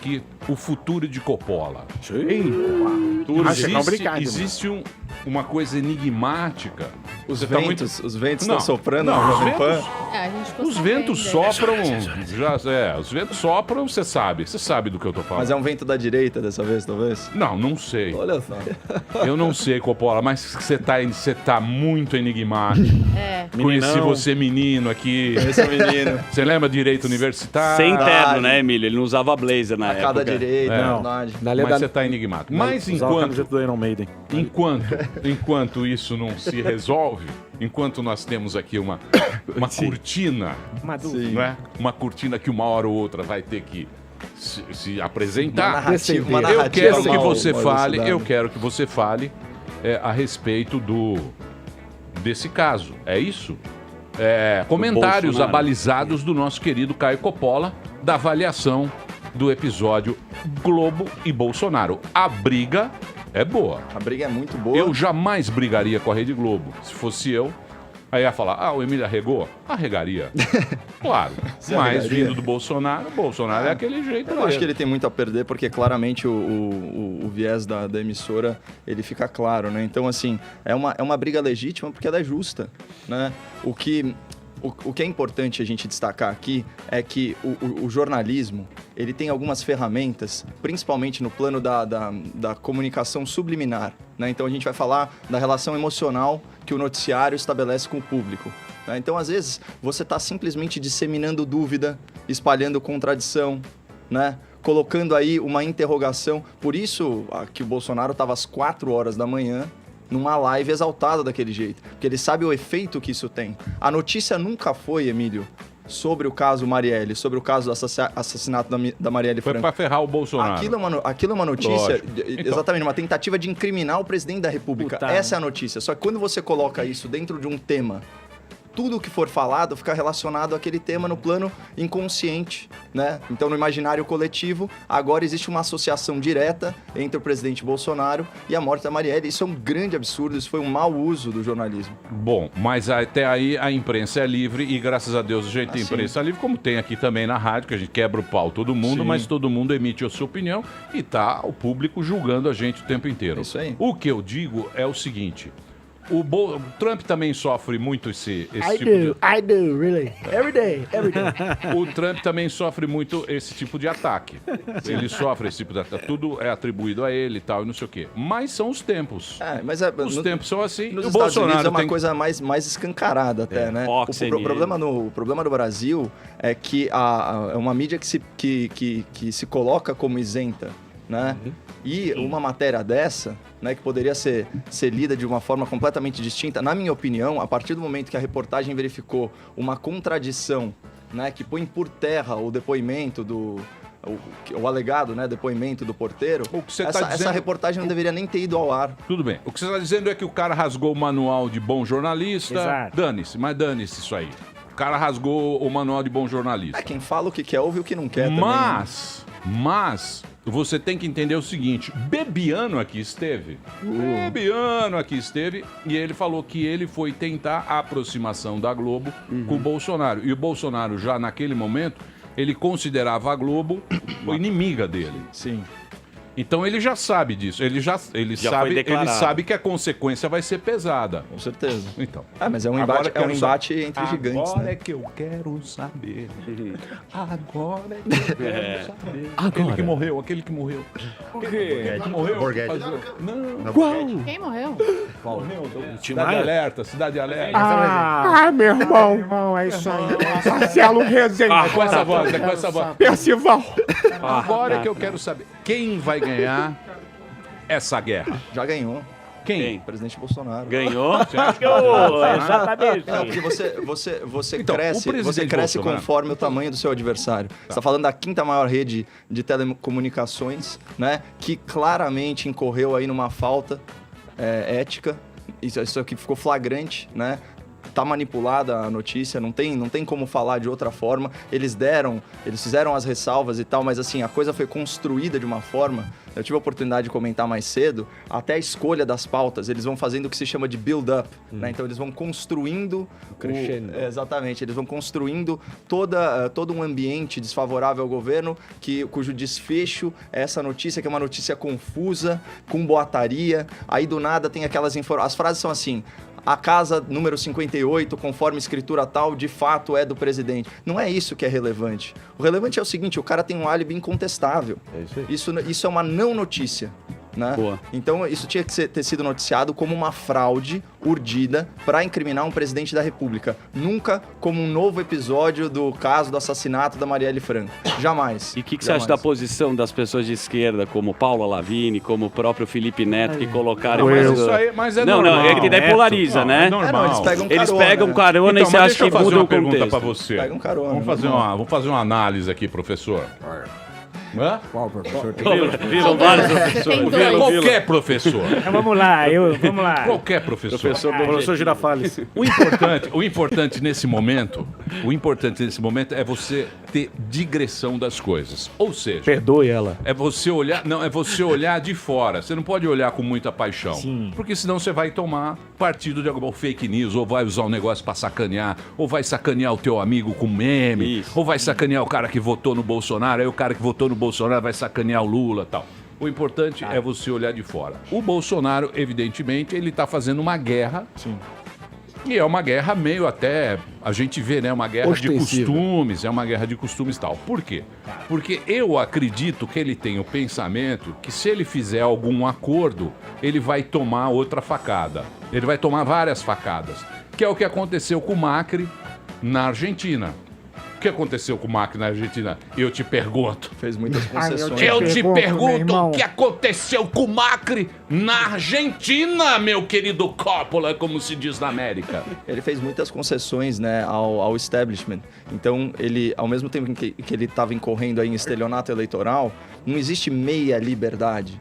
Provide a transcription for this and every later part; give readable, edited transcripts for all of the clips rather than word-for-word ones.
que o futuro de Coppola. Existe uma coisa enigmática. Os ventos estão soprando não, na Jovem Pan. Os ventos sopram. Os ventos sopram, você sabe. Você sabe do que eu tô falando. Mas é um vento da direita dessa vez, talvez? Não sei. Olha só. Eu não sei, Coppola, mas você tá muito enigmático. Conheci você menino aqui. Esse é menino. Você lembra direito universitário? Sem terno, né, Emílio? Ele não usava blazer na época. Cada direita, é verdade. Mas você tá enigmático. Mas enquanto isso não se resolve, enquanto nós temos aqui uma cortina, né? Uma cortina que uma hora ou outra vai ter que se apresentar. Eu quero que você fale a respeito desse caso. É isso? Comentários abalizados do nosso querido Caio Coppola da avaliação do episódio Globo e Bolsonaro. A briga é boa. A briga é muito boa. Eu jamais brigaria com a Rede Globo. Se fosse eu, aí ia falar, o Emílio arregou? Arregaria. Claro. Mas vindo do Bolsonaro é aquele jeito. Eu acho que ele tem muito a perder, porque claramente o viés da emissora, ele fica claro, né? Então, assim, é uma briga legítima porque ela é justa, né? O que é importante a gente destacar aqui é que o jornalismo, ele tem algumas ferramentas, principalmente no plano da comunicação subliminar, né? Então a gente vai falar da relação emocional que o noticiário estabelece com o público, né? Então, às vezes, você está simplesmente disseminando dúvida, espalhando contradição, né? Colocando aí uma interrogação. Por isso que o Bolsonaro estava às 4 horas da manhã, numa live exaltada daquele jeito. Porque ele sabe o efeito que isso tem. A notícia nunca foi, Emílio, sobre o caso Marielle, sobre o caso do assassinato da Marielle Franco. Foi para ferrar o Bolsonaro. Aquilo é uma notícia, exatamente, uma tentativa de incriminar o presidente da República. Essa é a notícia. Só que quando você coloca isso dentro de um tema, tudo o que for falado fica relacionado àquele tema no plano inconsciente, né? Então, no imaginário coletivo, agora existe uma associação direta entre o presidente Bolsonaro e a morte da Marielle. Isso é um grande absurdo, isso foi um mau uso do jornalismo. Bom, mas até aí a imprensa é livre e, graças a Deus, a gente tem imprensa livre, como tem aqui também na rádio, que a gente quebra o pau todo mundo, mas todo mundo emite a sua opinião e tá o público julgando a gente o tempo inteiro. Isso aí. O que eu digo é o seguinte... O Trump também sofre muito esse tipo de... I do, really. Every day. O Trump também sofre muito esse tipo de ataque. Ele sofre esse tipo de ataque. Tudo é atribuído a ele e tal, e não sei o quê. Mas são os tempos. Os tempos são assim. Nos Estados Unidos é uma coisa mais escancarada até, né? O problema do Brasil é que é uma mídia que se coloca como isenta, né? E uma matéria dessa, né, que poderia ser lida de uma forma completamente distinta, na minha opinião, a partir do momento que a reportagem verificou uma contradição, né, que põe por terra o depoimento o alegado, né, depoimento do porteiro, essa reportagem não deveria nem ter ido ao ar. Tudo bem. O que você está dizendo é que o cara rasgou o manual de bom jornalista. Exato. Dane-se isso aí. O cara rasgou o manual de bom jornalista. Quem fala o que quer, ouve o que não quer também. Mas você tem que entender o seguinte, Bebiano aqui esteve e ele falou que ele foi tentar a aproximação da Globo com o Bolsonaro. E o Bolsonaro, já naquele momento, ele considerava a Globo inimiga dele. Sim. Então ele já sabe disso, ele sabe que a consequência vai ser pesada. Com certeza. Então. Mas é um embate entre gigantes, Agora né? é que eu quero saber. Agora é que eu quero saber. Aquele que morreu. O quê? Que morreu? Borghetti. Não. Qual? Quem morreu? Cidade Alerta. Meu irmão, é isso aí. Marcelo Rezende. Com essa voz. Percival. Agora é que eu quero saber. Quem vai ganhar essa guerra? Já ganhou. Quem? O presidente Bolsonaro. Ganhou? Exatamente. Não, porque você Então, cresce Bolsonaro, conforme o tamanho do seu adversário. Você está falando da 5ª maior rede de telecomunicações, né? Que claramente incorreu aí numa falta ética. Isso aqui ficou flagrante, né? tá manipulada a notícia, não tem como falar de outra forma. Eles fizeram as ressalvas e tal, mas assim, a coisa foi construída de uma forma, eu tive a oportunidade de comentar mais cedo, até a escolha das pautas, eles vão fazendo o que se chama de build-up, né? Então eles vão construindo... Crescendo. Exatamente, eles vão construindo todo um ambiente desfavorável ao governo, cujo desfecho é essa notícia, que é uma notícia confusa, com boataria, aí do nada tem aquelas informações, as frases são assim... A casa número 58, conforme escritura tal, de fato é do presidente. Não é isso que é relevante. O relevante é o seguinte, o cara tem um álibi incontestável. É isso aí. Isso é uma não notícia. Né? Então isso tinha que ter sido noticiado como uma fraude urdida para incriminar um presidente da República, nunca como um novo episódio do caso do assassinato da Marielle Franco, jamais. E o que você acha da posição das pessoas de esquerda, como Paula Lavigne, como o próprio Felipe Neto, que colocaram... Mas é normal. Não, é que daí polariza, né? É normal. Eles pegam carona, e você acha que muda o contexto. Pergunta para você. Pega um carona. Vamos fazer uma análise aqui, professor. Qual professor? Viram vários professores. Qualquer professor. Então, vamos lá. Qualquer professor. Professor Girafales. O importante nesse momento é você ter digressão das coisas. Ou seja, perdoe ela. É você olhar de fora. Você não pode olhar com muita paixão. Sim. Porque senão você vai tomar partido de alguma fake news, ou vai usar um negócio pra sacanear, ou vai sacanear o teu amigo com meme, ou vai sacanear o cara que votou no Bolsonaro, aí o cara que votou no Bolsonaro vai sacanear o Lula e tal. O importante é você olhar de fora. O Bolsonaro, evidentemente, ele tá fazendo uma guerra. Sim. E é uma guerra meio até, a gente vê, né? Uma guerra de costumes, é uma guerra de costumes e tal. Por quê? Porque eu acredito que ele tem o pensamento que se ele fizer algum acordo, ele vai tomar outra facada. Ele vai tomar várias facadas. Que é o que aconteceu com o Macri na Argentina. O que aconteceu com o Macri na Argentina? Eu te pergunto. Fez muitas concessões. Eu te pergunto o que aconteceu com o Macri na Argentina, meu querido Coppola, como se diz na América. Ele fez muitas concessões, né, ao establishment. Então, ele, ao mesmo tempo que ele estava incorrendo aí em estelionato eleitoral, não existe meia liberdade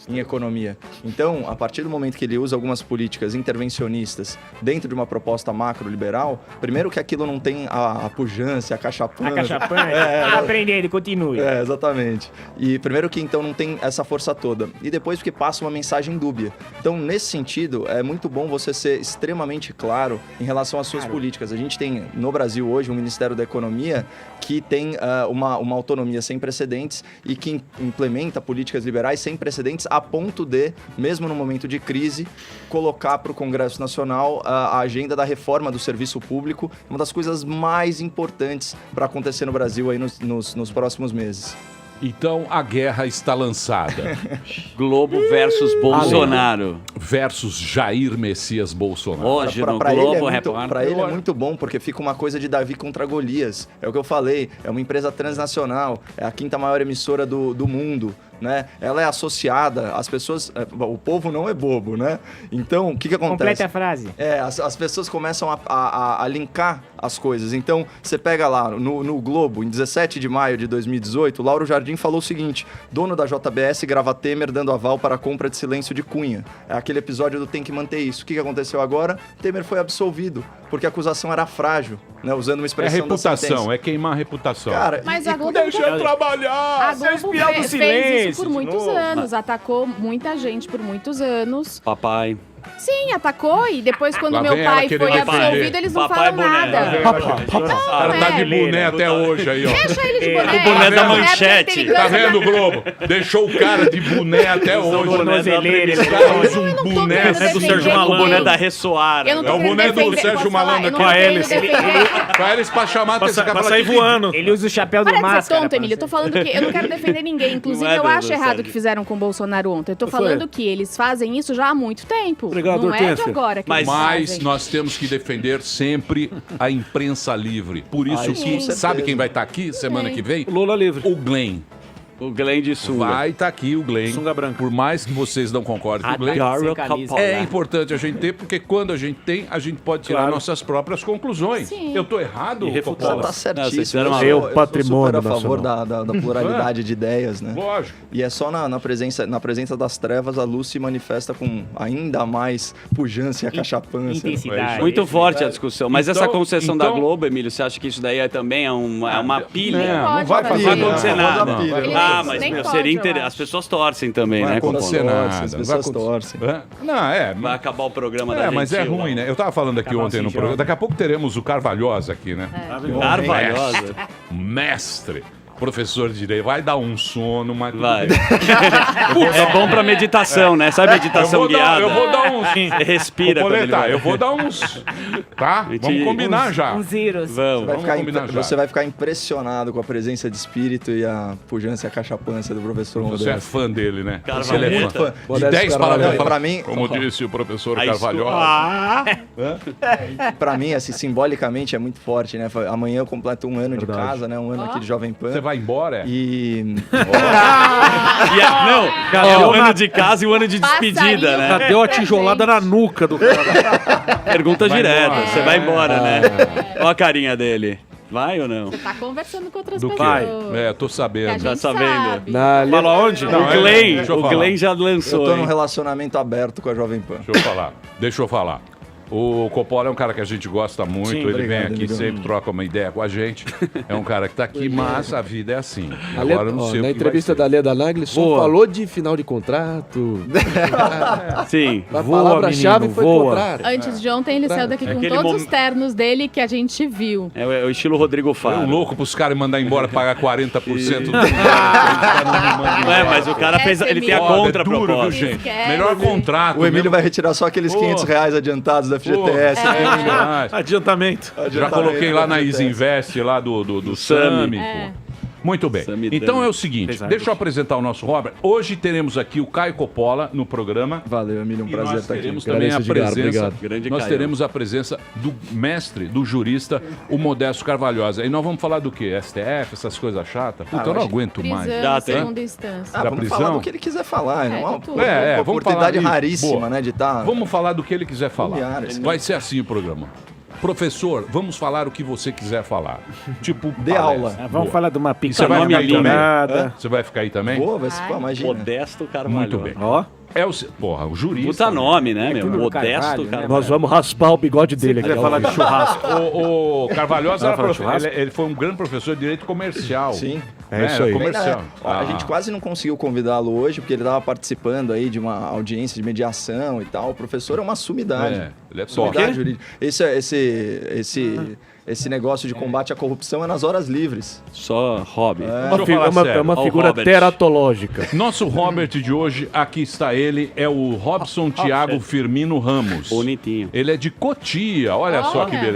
em economia. Então, a partir do momento que ele usa algumas políticas intervencionistas dentro de uma proposta macro-liberal, primeiro que aquilo não tem a pujança, a cachapã. Aprendendo, continue. Exatamente. E primeiro que então não tem essa força toda. E depois porque passa uma mensagem dúbia. Então, nesse sentido, é muito bom você ser extremamente claro em relação às suas políticas. A gente tem no Brasil hoje um Ministério da Economia que tem uma autonomia sem precedentes e que implementa políticas liberais sem precedentes a ponto de, mesmo no momento de crise, colocar para o Congresso Nacional a agenda da reforma do serviço público, uma das coisas mais importantes para acontecer no Brasil aí nos próximos meses. Então a guerra está lançada. Globo versus Bolsonaro. Versus Jair Messias Bolsonaro. Hoje no Globo Repórter. Para ele é muito bom, porque fica uma coisa de Davi contra Golias. É o que eu falei, é uma empresa transnacional, é a quinta maior emissora do mundo. Né? Ela é associada, as pessoas... O povo não é bobo, né? Então, o que acontece? Complete a frase. As pessoas começam a linkar as coisas. Então, você pega lá, no Globo, em 17 de maio de 2018, Lauro Jardim falou o seguinte: dono da JBS grava Temer dando aval para a compra de silêncio de Cunha. É aquele episódio do Tem que Manter Isso. O que aconteceu agora? Temer foi absolvido, porque a acusação era frágil, né? Usando uma expressão da reputação, é queimar a reputação. Cara, mas a Globo deixa eu trabalhar! A Globo fez isso por muitos anos, atacou muita gente por muitos anos. Papai. Sim, atacou e depois quando meu pai foi absolvido, eles não falam nada. O cara tá de boné até hoje aí, ó. Deixa ele de boné. O boné da manchete. Tá vendo, Globo? Deixou o cara de boné até hoje. O boné um boné do Sérgio Malandro. O boné da Ressoara. É o boné do Sérgio Malandro aqui. Com a hélice. Com a hélice pra chamar a atenção. Pra sair voando. Ele usa o chapéu do máscara. Para de ser tonto, Emílio. Eu tô falando que eu não quero defender ninguém. Inclusive, eu acho errado o que fizeram com o Bolsonaro ontem. Eu tô falando que eles fazem isso já há muito tempo. Obrigado, não é de agora que mas nós temos que defender sempre a imprensa livre. Por isso que, sabe quem vai estar aqui semana que vem? Lula livre. O Glenn. O Glenn de sunga. Vai estar aqui o Glenn. Sunga branca. Por mais que vocês não concordem com o Glenn, Adoro Sem camisa. Coppola. é importante a gente ter, porque quando a gente tem, a gente pode tirar Claro. nossas próprias conclusões. Sim. Eu tô errado, Irrefutável. Coppola? Tá certíssimo. Não, vocês fizeram uma- Eu sou Meu patrimônio super a favor nacional. da pluralidade de ideias, né? Lógico. E é só na presença das trevas a luz se manifesta com ainda mais pujança e acachapança. Intensidade. Muito forte a discussão. Mas Então- essa concessão da então- Globo, Emílio, você acha que isso daí também é uma pilha? Não, Não vai pode fazer Não vai acontecer Não, nada. não, Ele Ah, nem- mas nem meu, pode, seria eu interessante. acho. As pessoas torcem também, Não vai né? acontecer Coppola? nada. As não vai pessoas acontecer. torcem. Não, Vai acabar o programa da É, gente. mas é ruim, né? Eu tava falando aqui Acabar ontem assim, no programa. joga. Daqui a pouco teremos o Carvalhosa aqui, né? Carvalhosa. Mestre. Professor de direito. Vai dar um sono, mas. tudo Vai. bem. É bom pra meditação, né? Sabe meditação guiada? Eu vou dar uns. Você respira quando ele Coletar, vai. eu vou dar uns. Tá? gente- Vamos combinar já. Uns zeros. Vamos. Vai ficar combinar já. você vai ficar impressionado com a presença de espírito e a pujança e a cachapança do professor Você é Modesto. fã dele, né? Carvalho. Você é Muito fã. De Modesto 10 Carvalho. palavras. Não, fala, pra mim- como disse o professor Aí, Carvalhosa. Pra mim, assim, simbolicamente é muito forte, né? Amanhã eu completo um ano de Verdade. casa, né? Um ano aqui de Jovem Pan. Você vai embora? É? E Não, é o ano de casa e o ano de despedida, Passarinho. né? Já deu a tijolada na nuca do cara. Pergunta Vai direta. embora. Você vai embora, né? Olha a carinha dele. Vai ou não? Você tá conversando com outras Do quê? pessoas. É, tô Que a sabendo. gente Tá sabendo? sabe. Fala onde? Não, O Glenn, deixa eu o falar. Glenn já eu lançou. tô num hein? relacionamento aberto com a Jovem Pan. Deixa eu falar. O Coppola é um cara que a gente gosta muito, Sim, ele vem obrigado, aqui amigão. sempre, troca uma ideia com a gente. É um cara que tá aqui, mas a vida é assim. A Agora eu não sei o na que entrevista vai da Leda Nagli só Boa. falou de final de contrato. Sim. A Voa, palavra-chave menino, foi voa. contrato. Antes de ontem, ele saiu daqui com Aquele todos os momento- ternos dele que a gente viu. É o estilo Rodrigo ser. Faro. Eu louco pros caras mandar embora, pagar 40% do cara não me manda Não é, embora. mas o cara fez, ele tem a Foda, é duro, viu, contraproposta. gente? Esquece. Melhor contrato. O Emílio mesmo. vai retirar só aqueles Pô. R$500 adiantados da FGTS. Pô, né? Adiantamento. Já coloquei lá na Easy Invest, lá do Sami. É. Muito bem. Sami Então Dami. é o seguinte, Pesado. deixa eu apresentar o nosso Robert. Hoje teremos aqui o Caio Coppola no programa. Valeu, Emílio, um E prazer nós estar aqui. teremos também a Agradeço, Edgar, presença. obrigado. Grande Nós Caio. teremos a presença do mestre, do jurista, o Modesto Carvalhosa. E nós vamos falar do quê? STF, essas coisas chatas? Puta, eu não aguento mais. Prisão, Já tem. segunda instância. Da Vamos prisão? falar do que ele quiser falar. É uma, de tudo. uma vamos oportunidade falar disso. raríssima, Boa. né? De estar... Vamos falar do que ele quiser falar. Milhares. Vai ser assim o programa. Professor, vamos falar o que você quiser falar. Tipo, Dê palestra. aula. Vamos Boa. falar de uma E pica você vai nome ficar aí lindo. também? Você vai ficar aí também? Boa, vai se Ai, pô, imagina. Modesto Carvalho. Muito bem. Ó, É o, porra, o jurista. Puta nome, né, meu? tudo do Modesto Carvalho, né? Carvalho. Nós vamos raspar o bigode dele aqui. quer falar de churrasco. O Carvalhosa era falar de churrasco? ele foi um grande professor de direito comercial. Sim. É isso Era aí. comercial. A gente quase não conseguiu convidá-lo hoje, porque ele estava participando aí de uma audiência de mediação e tal. O professor é uma sumidade. É, ele é top. Sumidade jurídica. Esse negócio de combate à corrupção é nas horas livres. Só hobby. Deixa eu falar sério. É uma Ó, o figura Robert. teratológica. Nosso Robert de hoje, aqui está ele, é o Robson Thiago Firmino Ramos. Bonitinho. Ele é de Cotia, olha só que beleza.